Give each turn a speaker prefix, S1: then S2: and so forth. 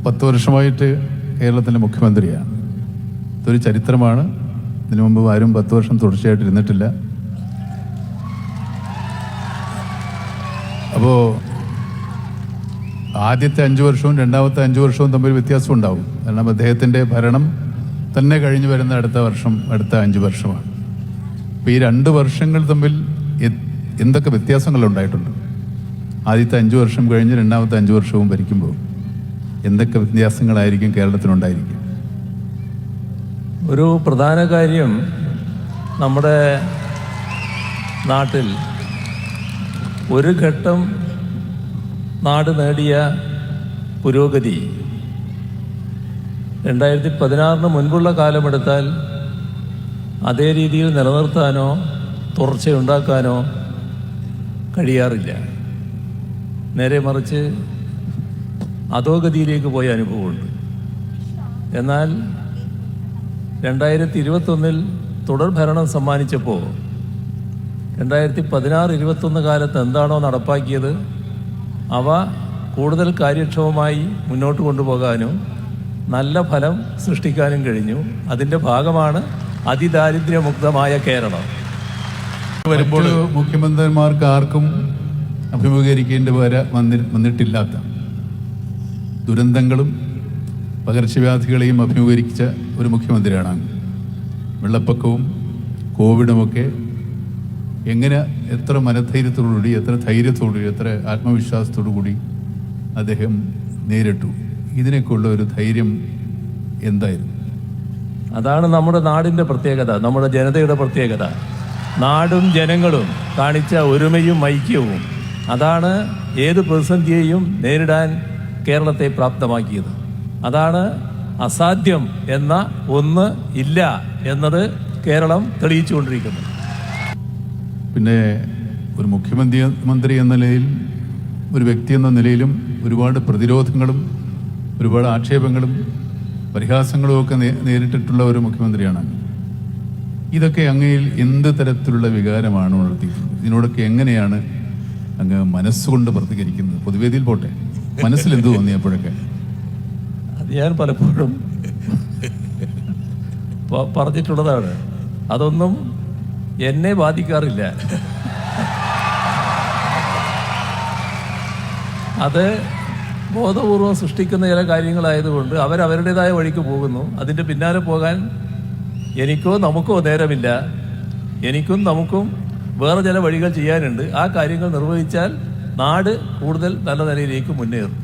S1: 10 വർഷമായിട്ട് കേരളത്തിൻ്റെ മുഖ്യമന്ത്രിയാണ്. ഇതൊരു ചരിത്രമാണ്. ഇതിനു മുമ്പ് ആരും 10 വർഷം തുടർച്ചയായിട്ട് ഇരുന്നിട്ടില്ല. അപ്പോൾ ആദ്യത്തെ 5 വർഷവും രണ്ടാമത്തെ 5 വർഷവും തമ്മിൽ വ്യത്യാസം ഉണ്ടാവും. കാരണം അദ്ദേഹത്തിൻ്റെ ഭരണം തന്നെ കഴിഞ്ഞു വരുന്ന അടുത്ത 5 വർഷമാണ്. അപ്പോൾ ഈ 2 വർഷങ്ങൾ തമ്മിൽ എന്തൊക്കെ വ്യത്യാസങ്ങളുണ്ടായിട്ടുണ്ട്? ആദ്യത്തെ 5 വർഷം കഴിഞ്ഞ് രണ്ടാമത്തെ 5 വർഷവും ഭരിക്കുമ്പോൾ എന്തൊക്കെ വ്യത്യാസങ്ങളായിരിക്കും കേരളത്തിനുണ്ടായിരിക്കും?
S2: ഒരു പ്രധാന കാര്യം, നമ്മുടെ നാട്ടിൽ ഒരു ഘട്ടം നാട് നേടിയ പുരോഗതി 2016 മുൻപുള്ള കാലമെടുത്താൽ അതേ രീതിയിൽ നിലനിർത്താനോ തുടർച്ചയുണ്ടാക്കാനോ കഴിയാറില്ല. നേരെ മറിച്ച് അധോഗതിയിലേക്ക് പോയ അനുഭവമുണ്ട്. എന്നാൽ 2021 തുടർ ഭരണം സമ്മാനിച്ചപ്പോൾ 2016-21 കാലത്ത് എന്താണോ നടപ്പാക്കിയത് അവ കൂടുതൽ കാര്യക്ഷമമായി മുന്നോട്ട് കൊണ്ടുപോകാനും നല്ല ഫലം സൃഷ്ടിക്കാനും കഴിഞ്ഞു. അതിൻ്റെ ഭാഗമാണ് അതിദാരിദ്ര്യമുക്തമായ കേരളം.
S1: വരുമ്പോൾ മുഖ്യമന്ത്രിമാർക്ക് ആർക്കും അഭിമുഖീകരിക്കേണ്ടി വന്നിട്ടില്ലാത്ത ദുരന്തങ്ങളും പകർച്ചവ്യാധികളെയും അഭിമുഖീകരിച്ച ഒരു മുഖ്യമന്ത്രിയാണ്. വെള്ളപ്പൊക്കവും കോവിഡുമൊക്കെ എങ്ങനെ എത്ര മനധൈര്യത്തോടുകൂടി, എത്ര ധൈര്യത്തോടുകൂടി, എത്ര ആത്മവിശ്വാസത്തോടു കൂടി അദ്ദേഹം നേരിട്ടു? ഇതിനൊക്കെയുള്ള ഒരു ധൈര്യം എന്തായിരുന്നു?
S2: അതാണ് നമ്മുടെ നാടിൻ്റെ പ്രത്യേകത, നമ്മുടെ ജനതയുടെ പ്രത്യേകത. നാടും ജനങ്ങളും കാണിച്ച ഒരുമയും ഐക്യവും അതാണ് ഏത് പ്രതിസന്ധിയെയും നേരിടാൻ കേരളത്തെ പ്രാപ്തമാക്കിയത്. അതാണ് അസാധ്യം എന്ന ഒന്ന് ഇല്ല എന്നത് കേരളം തെളിയിച്ചുകൊണ്ടിരിക്കുന്നത്.
S1: പിന്നെ ഒരു മുഖ്യമന്ത്രി എന്ന നിലയിൽ, ഒരു വ്യക്തി എന്ന നിലയിലും ഒരുപാട് പ്രതിരോധങ്ങളും ഒരുപാട് ആക്ഷേപങ്ങളും പരിഹാസങ്ങളും ഒക്കെ നേരിട്ടിട്ടുള്ള ഒരു മുഖ്യമന്ത്രിയാണ്. ഇതൊക്കെ അങ്ങയിൽ എന്ത് തരത്തിലുള്ള വികാരമാണ് ഉണർത്തിയിട്ടുള്ളത്? ഇതിനോടൊക്കെ എങ്ങനെയാണ് അങ്ങ് മനസ്സുകൊണ്ട് പ്രതികരിക്കുന്നത്? പൊതുവേദിയിൽ പോട്ടെ, മനസ്സിൽ എന്ത് തോന്നിയപ്പോഴൊക്കെ?
S2: അത് ഞാൻ പലപ്പോഴും പറഞ്ഞിട്ടുള്ളതാണ്. അതൊന്നും എന്നെ ബാധിക്കാറില്ല. അത് ബോധപൂർവം സൃഷ്ടിക്കുന്ന ചില കാര്യങ്ങളായതുകൊണ്ട് അവരവരുടേതായ വഴിക്ക് പോകുന്നു. അതിൻ്റെ പിന്നാലെ പോകാൻ എനിക്കോ നമുക്കോ നേരമില്ല. എനിക്കും നമുക്കും വേറെ ചില വഴികൾ ചെയ്യാനുണ്ട്. ആ കാര്യങ്ങൾ നിർവഹിച്ചാൽ നാട് കൂടുതൽ നല്ല നിലയിലേക്ക് മുന്നേറും.